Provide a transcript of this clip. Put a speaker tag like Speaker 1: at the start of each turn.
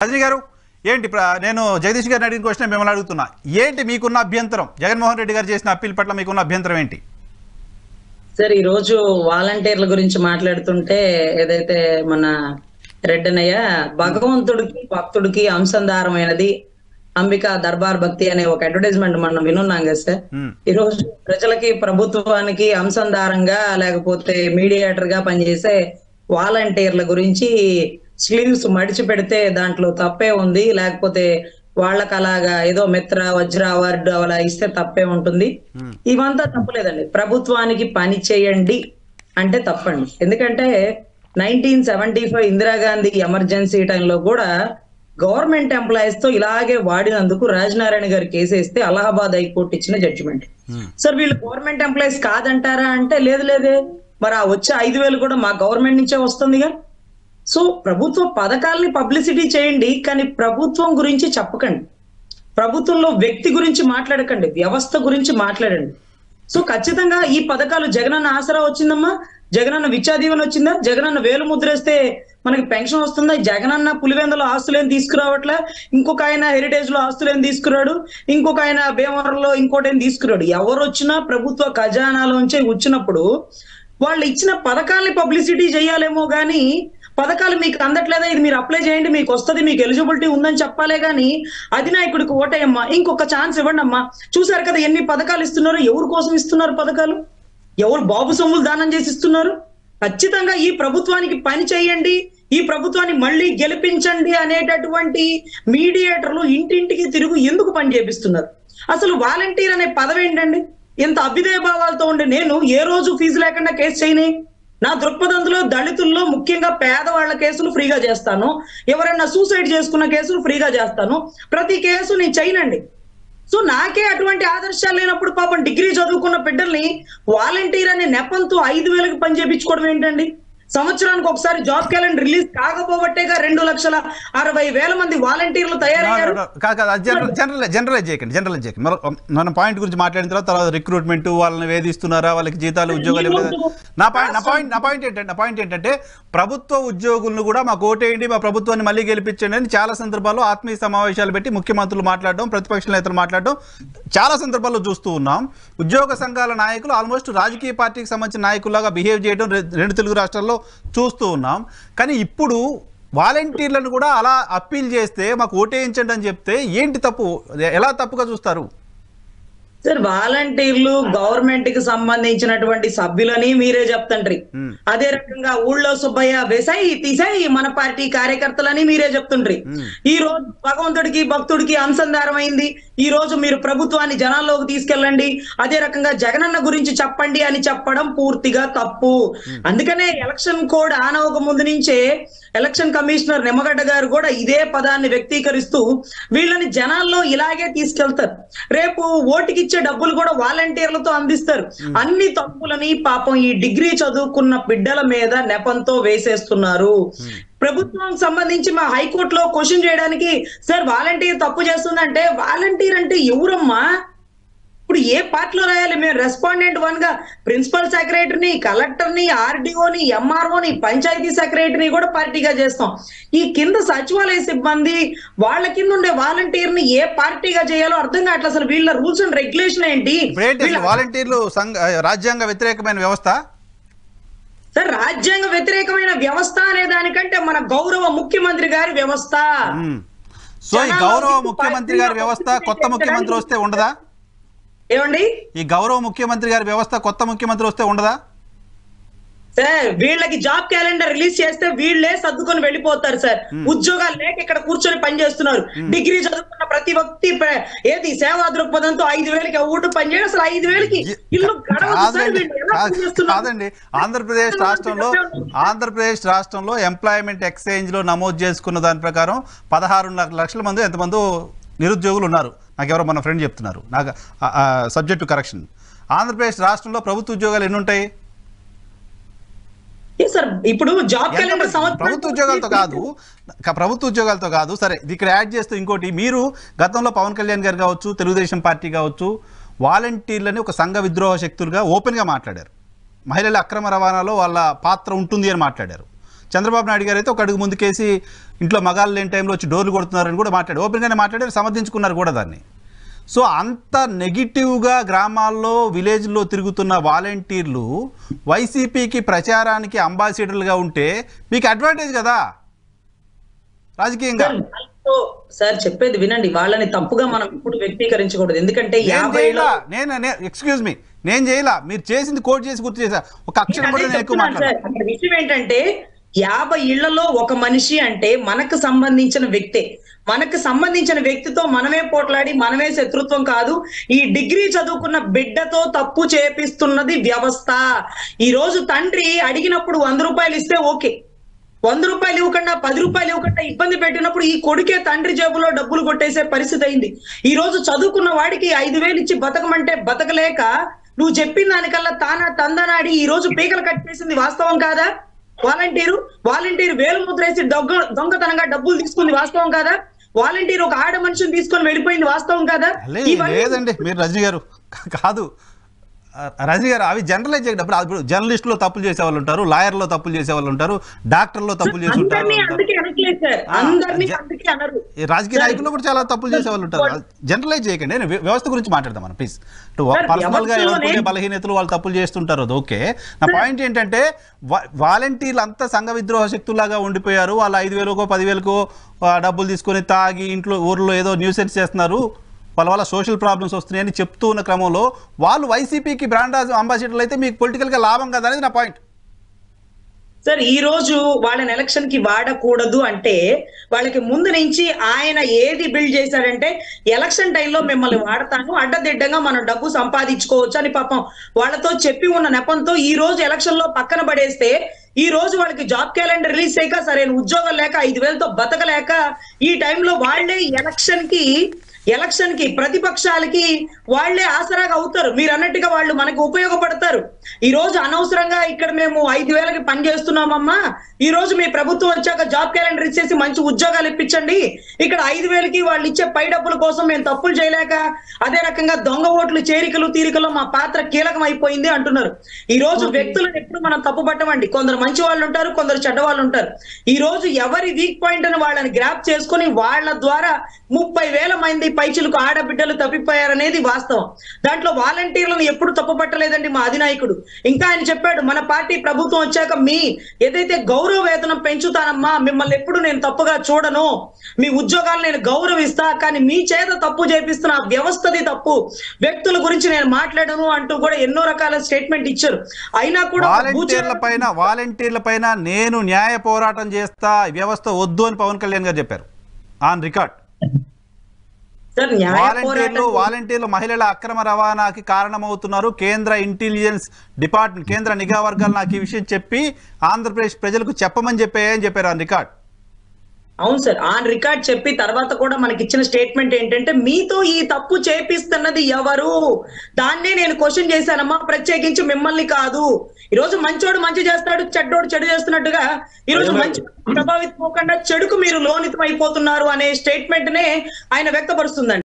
Speaker 1: రజనీ గారు ఏంటి నేను జగదీష్ గారిని అడిగిన క్వశ్చన్ మిమ్మల్ని అడుగుతున్నా. ఏంటి మీకున్న అభ్యంతరం, జగన్మోహన్ రెడ్డి గారు చేసిన అప్పీల్ పట్ల మీకున్న అభ్యంతరం ఏంటి?
Speaker 2: సార్ ఈ రోజు వాలంటీర్ల గురించి మాట్లాడుతుంటే ఏదైతే మన రెడ్డనయ్య భగవంతుడికి భక్తుడికి అంశంధారమైనది అంబికా దర్బార్ భక్తి అనే ఒక అడ్వర్టైజ్మెంట్ మనం వినున్నాం కదా సార్. ఈ రోజు ప్రజలకి ప్రభుత్వానికి అంశంధారంగా లేకపోతే మీడియేటర్ గా పనిచేసే వాలంటీర్ల గురించి స్లీవ్స్ మడిచి పెడితే దాంట్లో తప్పే ఉంది, లేకపోతే వాళ్ళకి అలాగా ఏదో మిత్ర వజ్ర అవార్డు అలా ఇస్తే తప్పే ఉంటుంది. ఇవంతా తప్పులేదండి. ప్రభుత్వానికి పని చేయండి అంటే తప్పండి. ఎందుకంటే 1975 ఇందిరాగాంధీ ఎమర్జెన్సీ టైంలో కూడా గవర్నమెంట్ ఎంప్లాయీస్ తో ఇలాగే వాడినందుకు రాజనారాయణ గారు కేసేస్తే అలహాబాద్ హైకోర్టు ఇచ్చిన జడ్జిమెంట్. సార్ వీళ్ళు గవర్నమెంట్ ఎంప్లాయీస్ కాదంటారా అంటే లేదు లేదే, మరి ఆ వచ్చే 5,000 కూడా మా గవర్నమెంట్ నుంచే వస్తుందిగా. సో ప్రభుత్వ పథకాలని పబ్లిసిటీ చేయండి, కానీ ప్రభుత్వం గురించి చెప్పకండి. ప్రభుత్వంలో వ్యక్తి గురించి మాట్లాడకండి, వ్యవస్థ గురించి మాట్లాడండి. సో ఖచ్చితంగా ఈ పథకాలు జగనన్న ఆసరా వచ్చిందమ్మా, జగనన్న విద్యా దీవెన వచ్చిందా, జగనన్న వేలు ముద్రేస్తే మనకి పెన్షన్ వస్తుందా, జగనన్న పులివెందులో ఆస్తులేం తీసుకురావట్లే, ఇంకొక ఆయన హెరిటేజ్ లో ఆస్తులేం తీసుకురాడు, ఇంకొక ఆయన భీమవరంలో ఇంకోటి ఏం తీసుకురాడు. ఎవరు వచ్చినా ప్రభుత్వ ఖజానాలోంచే వచ్చినప్పుడు వాళ్ళు ఇచ్చిన పథకాలని పబ్లిసిటీ చేయాలేమో గానీ పథకాలు మీకు అందట్లేదా, ఇది మీరు అప్లై చేయండి మీకు వస్తుంది, మీకు ఎలిజిబిలిటీ ఉందని చెప్పాలే గానీ అధినాయకుడికి ఓటేయమ్మా, ఇంకొక ఛాన్స్ ఇవ్వండి అమ్మా. చూసారు కదా ఎన్ని పథకాలు ఇస్తున్నారు, ఎవరి కోసం ఇస్తున్నారు పథకాలు, ఎవరు బాబు సొమ్ములు దానం చేసి ఇస్తున్నారు. ఖచ్చితంగా ఈ ప్రభుత్వానికి పని చేయండి, ఈ ప్రభుత్వాన్ని మళ్ళీ గెలిపించండి అనేటటువంటి మీడియేటర్లు ఇంటింటికి తిరుగు ఎందుకు పని చేపిస్తున్నారు? అసలు వాలంటీర్ అనే పదవి ఏంటండి? ఇంత అభ్యుదయ భావాలతో ఉండి నేను ఏ రోజు ఫీజు లేకుండా కేసు చేయని, నా దృక్పథంలో దళితుల్లో ముఖ్యంగా పేదవాళ్ల కేసులు ఫ్రీగా చేస్తాను, ఎవరైనా సూసైడ్ చేసుకున్న కేసులు ఫ్రీగా చేస్తాను, ప్రతి కేసు నేను చేయనండి. సో నాకే అటువంటి ఆదర్శాలు లేనప్పుడు పాపం డిగ్రీ చదువుకున్న బిడ్డల్ని వాలంటీర్ అనే నెపంతో 5,000కి పని చేయించుకోవడం ఏంటండి? సంవత్సరానికి ఒకసారి జాబ్ క్యాలెండర్ రిలీజ్ కాకపోబట్టేగా 2,60,000 మంది వాలంటీర్లు తయారయ్యారు.
Speaker 1: జనరలైజ్ చేయకండి. మనం పాయింట్ గురించి మాట్లాడిన తర్వాత రిక్రూట్మెంట్, వాళ్ళని వేధిస్తున్నారా, వాళ్ళకి జీతాలు ఉద్యోగాలు ఇవ్వలేదు. నా పాయింట్ ఏంటంటే ప్రభుత్వ ఉద్యోగులను కూడా మాకు ఓటేయండి, మా ప్రభుత్వాన్ని మళ్ళీ గెలిపించండి అని చాలా సందర్భాల్లో ఆత్మీయ సమావేశాలు పెట్టి ముఖ్యమంత్రులు మాట్లాడడం, ప్రతిపక్ష నేతలు మాట్లాడడం చాలా సందర్భాల్లో చూస్తూ ఉన్నాం. ఉద్యోగ సంఘాల నాయకులు ఆల్మోస్ట్ రాజకీయ పార్టీకి సంబంధించిన నాయకుల్లాగా బిహేవ్ చేయడం రెండు తెలుగు రాష్ట్రాల్లో చూస్తూ ఉన్నాం. కానీ ఇప్పుడు వాలంటీర్లను కూడా అలా అప్పీల్ చేస్తే మాకు ఓటేయించండి అని చెప్తే ఏంటి తప్పు, ఎలా తప్పుగా చూస్తారు?
Speaker 2: సార్ వాలంటీర్లు గవర్నమెంట్ కి సంబంధించినటువంటి సభ్యులని మీరే చెప్తండ్రి, అదే రకంగా ఊళ్ళో సుబ్బయ్య వేసాయి తీసాయి మన పార్టీ కార్యకర్తలని మీరే చెప్తుండ్రి. ఈ రోజు భగవంతుడికి భక్తుడికి అనుసంధానం అయింది, ఈ రోజు మీరు ప్రభుత్వాన్ని జనాల్లోకి తీసుకెళ్ళండి, అదే రకంగా జగనన్న గురించి చెప్పండి అని చెప్పడం పూర్తిగా తప్పు. అందుకనే ఎలక్షన్ కోడ్ ఆనవక ముందు నుంచే ఎలక్షన్ కమిషనర్ నిమ్మగడ్డ గారు కూడా ఇదే పదాన్ని వ్యక్తీకరిస్తూ వీళ్ళని జనాల్లో ఇలాగే తీసుకెళ్తారు, రేపు ఓటుకి ఇచ్చే డబ్బులు కూడా వాలంటీర్లతో అందిస్తారు. అన్ని తప్పులని పాపం ఈ డిగ్రీ చదువుకున్న బిడ్డల మీద నెపంతో వేసేస్తున్నారు. ప్రభుత్వానికి సంబంధించి మా హైకోర్టులో క్వశ్చన్ చేయడానికి సార్ వాలంటీర్ తప్పు చేస్తుందంటే వాలంటీర్ అంటే ఎవరమ్మా? ఇప్పుడు ఏ పార్టీలో రాయాలి? మేము రెస్పాండెంట్ 1 గా ప్రిన్సిపల్ సెక్రటరీని, కలెక్టర్ని, ఆర్డీఓని, ఎంఆర్ఓని, పంచాయతీ సెక్రటరీని కూడా పార్టీగా చేస్తాం. ఈ కింద సచివాలయ సిబ్బంది వాళ్ళ కింద ఉండే వాలంటీర్ని ఏ పార్టీగా చేయాలో అర్థం కావట్లేదు. అసలు వీళ్ళ రూల్స్ అండ్ రెగ్యులేషన్ ఏంటి?
Speaker 1: వాలంటీర్లు రాజ్యాంగ వ్యతిరేకమైన వ్యవస్థ
Speaker 2: సార్. రాజ్యాంగ వ్యతిరేకమైన వ్యవస్థ అనే దానికంటే మన గౌరవ ముఖ్యమంత్రి గారి వ్యవస్థ.
Speaker 1: సో ఈ గౌరవ ముఖ్యమంత్రి గారి వ్యవస్థ కొత్త ముఖ్యమంత్రి వస్తే ఉండదా?
Speaker 2: ఏమండి,
Speaker 1: ఈ గౌరవ ముఖ్యమంత్రి గారి వ్యవస్థ కొత్త ముఖ్యమంత్రి వస్తే ఉండదా?
Speaker 2: సార్ వీళ్ళకి జాబ్ క్యాలెండర్ రిలీజ్ చేస్తే వీళ్ళే సర్దుకొని వెళ్ళిపోతారు సార్. ఉద్యోగాలు లేక ఇక్కడ కూర్చొని పనిచేస్తున్నారు. డిగ్రీ చదువుకున్న ప్రతి వ్యక్తి ఏది సేవా దృక్పథంతో 5,000కి ఊటు పని చేయడం, అసలు 5,000కి ఇల్లు
Speaker 1: కాదండి. ఆంధ్రప్రదేశ్ రాష్ట్రంలో ఎంప్లాయ్మెంట్ ఎక్స్చేంజ్ లో నమోదు చేసుకున్న దాని ప్రకారం 16.5 లక్షల మంది ఎంతమంది నిరుద్యోగులు ఉన్నారు. నాకెవరో మన ఫ్రెండ్ చెప్తున్నారు, నాకు సబ్జెక్టు కరెక్షన్. ఆంధ్రప్రదేశ్ రాష్ట్రంలో ప్రభుత్వ ఉద్యోగాలు ఎన్ని ఉంటాయి?
Speaker 2: ఇప్పుడు జాబ్ క్యాలెండర్
Speaker 1: ప్రభుత్వ ఉద్యోగాలతో కాదు. సరే, ఇక్కడ యాడ్ చేస్తూ ఇంకోటి, మీరు గతంలో పవన్ కళ్యాణ్ గారు కావచ్చు, తెలుగుదేశం పార్టీ కావచ్చు, వాలంటీర్లని ఒక సంఘ విద్రోహ శక్తులుగా ఓపెన్గా మాట్లాడారు. మహిళల అక్రమ రవాణాలో వాళ్ళ పాత్ర ఉంటుంది అని మాట్లాడారు. చంద్రబాబు నాయుడు గారు అయితే ఒక అడుగు ముందుకేసి ఇంట్లో మగాళ్ళు లేని టైంలో వచ్చి డోర్లు కొడుతున్నారని కూడా ఓపెన్గానే మాట్లాడారు, సమర్థించుకున్నారు కూడా దాన్ని. సో అంత నెగిటివ్గా గ్రామాల్లో విలేజ్లో తిరుగుతున్న వాలంటీర్లు వైసీపీకి ప్రచారానికి అంబాసిడర్లుగా ఉంటే మీకు అడ్వాంటేజ్ కదా రాజకీయంగా.
Speaker 2: సార్ చెప్పేది వినండి, వాళ్ళని తప్పుగా మనం ఇప్పుడు వ్యక్తీకరించకూడదు. ఎందుకంటే
Speaker 1: ఎక్స్క్యూజ్ మీ, నేను చేయలా, మీరు చేసింది కోట్ చేసి గుర్తు చేశా, ఒక అక్షరం కూడా నేను ఎక్కువ మాట్లాడాను.
Speaker 2: విషయం ఏంటంటే 50 ఇళ్లలో ఒక మనిషి అంటే మనకు సంబంధించిన వ్యక్తే. మనకు సంబంధించిన వ్యక్తితో మనమే పోట్లాడి మనమే శత్రుత్వం కాదు. ఈ డిగ్రీ చదువుకున్న బిడ్డతో తప్పు చేపిస్తున్నది వ్యవస్థ. ఈ రోజు తండ్రి అడిగినప్పుడు 100 రూపాయలు ఇస్తే ఓకే, 100 రూపాయలు ఇవ్వకుండా 10 రూపాయలు ఇవ్వకుండా ఇబ్బంది పెట్టినప్పుడు ఈ కొడుకే తండ్రి జేబులో డబ్బులు కొట్టేసే పరిస్థితి అయింది. ఈ రోజు చదువుకున్న వాడికి 5,000 ఇచ్చి బతకమంటే బతకలేక నువ్వు చెప్పిన దానికల్లా తందనాడి ఈ రోజు పీకలు కట్టేసింది వాస్తవం కాదా? వాలంటీరు వేలు ముద్రేసి దొంగతనంగా డబ్బులు తీసుకుంది వాస్తవం కాదా? వాలంటీర్ ఒక ఆడ మనిషిని తీసుకొని వెళ్ళిపోయింది వాస్తవం కాదా?
Speaker 1: లేదండి, మీరు రజనీ గారు కాదు, రజనీ గారు అవి జనరలైజ్ చేయడం. ఇప్పుడు జర్నలిస్టులో తప్పులు చేసే వాళ్ళు ఉంటారు, లాయర్లో తప్పులు చేసే వాళ్ళు ఉంటారు, డాక్టర్లో తప్పులు చేసి ఉంటారు, రాజకీయ నాయకుల్లో కూడా చాలా తప్పులు చేసే వాళ్ళు ఉంటారు. జనరలైజ్ చేయకండి, నేను వ్యవస్థ గురించి మాట్లాడదాం మనం ప్లీజ్. పర్సనల్ గా ఎవరికొనే బలహీనతలు వాళ్ళు తప్పులు చేస్తుంటారు, అది ఓకే. నా పాయింట్ ఏంటంటే వాలంటీర్లు అంతా సంఘ విద్రోహ శక్తులాగా ఉండిపోయారు. వాళ్ళు 5,000కో 10,000కో డబ్బులు తీసుకొని తాగి ఇంట్లో ఊర్లో ఏదో న్యూసెన్స్ చేస్తున్నారు, వాళ్ళ వల్ల సోషల్ ప్రాబ్లమ్స్ వస్తున్నాయని చెప్తూ ఉన్న క్రమంలో వాళ్ళు వైసీపీకి బ్రాండ్ అంబాసిడర్లు అయితే మీకు పొలిటికల్గా లాభం కదా అనేది నా పాయింట్.
Speaker 2: సార్ ఈ రోజు వాళ్ళని ఎలక్షన్ కి వాడకూడదు అంటే వాళ్ళకి ముందు నుంచి ఆయన ఏది బిల్డ్ చేశాడంటే ఎలక్షన్ టైంలో మిమ్మల్ని వాడతాను, అడ్డదిడ్డంగా మనం డబ్బు సంపాదించుకోవచ్చు అని పాపం వాళ్ళతో చెప్పి ఉన్న నెపంతో ఈ రోజు ఎలక్షన్ లో పక్కన పడేస్తే ఈ రోజు వాళ్ళకి జాబ్ క్యాలెండర్ రిలీజ్ చేయక సరైన ఉద్యోగం లేక 5,000తో బతకలేక ఈ టైంలో వాళ్ళే ఎలక్షన్ కి ప్రతిపక్షాలకి వాళ్లే ఆసరాగా అవుతారు. మీరు అన్నట్టుగా వాళ్ళు మనకు ఉపయోగపడతారు. ఈ రోజు అనవసరంగా ఇక్కడ మేము 5,000కి పని చేస్తున్నామమ్మా, ఈ రోజు మీ ప్రభుత్వం వచ్చాక జాబ్ క్యాలెండర్ ఇచ్చేసి మంచి ఉద్యోగాలు ఇప్పించండి, ఇక్కడ 5,000కి వాళ్ళు ఇచ్చే పై డబ్బుల కోసం మేము తప్పులు చేయలేక అదే రకంగా దొంగ ఓట్లు చేరికలు తీరికలు మా పాత్ర కీలకం అయిపోయింది అంటున్నారు. ఈ రోజు వ్యక్తులను ఎప్పుడు మనం తప్పు పట్టమండి. కొందరు మంచి వాళ్ళు ఉంటారు, కొందరు చెడ్డ వాళ్ళు ఉంటారు. ఈ రోజు ఎవరి వీక్ పాయింట్ అని వాళ్ళని గ్రాప్ చేసుకుని వాళ్ళ ద్వారా 30,000 మంది పైచులకు ఆడబిడ్డలు తప్పిపోయారనేది వాస్తవం. దాంట్లో వాలంటీర్లను ఎప్పుడు తప్పు పట్టలేదండి మా అధినాయకుడు. ఇంకా ఆయన చెప్పాడు, మన పార్టీ ప్రభుత్వం వచ్చాక మీ ఏదైతే గౌరవ వేతనం పెంచుతానమ్మా, మిమ్మల్ని ఎప్పుడు నేను తప్పుగా చూడను, మీ ఉద్యోగాలు నేను గౌరవిస్తా, కానీ మీ చేత తప్పు చేపిస్తున్న వ్యవస్థది తప్పు, వ్యక్తుల గురించి నేను మాట్లాడను అంటూ కూడా ఎన్నో రకాల స్టేట్మెంట్ ఇచ్చారు. అయినా కూడా
Speaker 1: వాలంటీర్ల పైన నేను న్యాయ పోరాటం చేస్తా, వ్యవస్థ వద్దు అని పవన్ కళ్యాణ్ గారు చెప్పారు ఆన్ రికార్డ్. వాలంటీర్లు మహిళల అక్రమ రవాణాకి కారణమవుతున్నారు, కేంద్ర ఇంటెలిజెన్స్ డిపార్ట్మెంట్ కేంద్ర నిఘా వర్గాలు నాకు ఈ విషయం చెప్పి ఆంధ్రప్రదేశ్ ప్రజలకు చెప్పమని చెప్పారు ఆన్ రికార్డ్.
Speaker 2: అవును సార్, ఆన్ రికార్డ్ చెప్పి తర్వాత కూడా మనకి ఇచ్చిన స్టేట్మెంట్ ఏంటంటే మీతో ఈ తప్పు చేపిస్తున్నది ఎవరు, దాన్నే నేను క్వశ్చన్ చేశానమ్మా, ప్రత్యేకించి మిమ్మల్ని కాదు. ఈ రోజు మంచోడు మంచి చేస్తాడు, చెడ్డోడు చెడు చేస్తున్నట్టుగా ఈ రోజు మంచి ప్రభావితం పోకుండా చెడుకు మీరు లోనితం అయిపోతున్నారు అనే స్టేట్మెంట్ నే ఆయన వ్యక్తపరుస్తుందండి.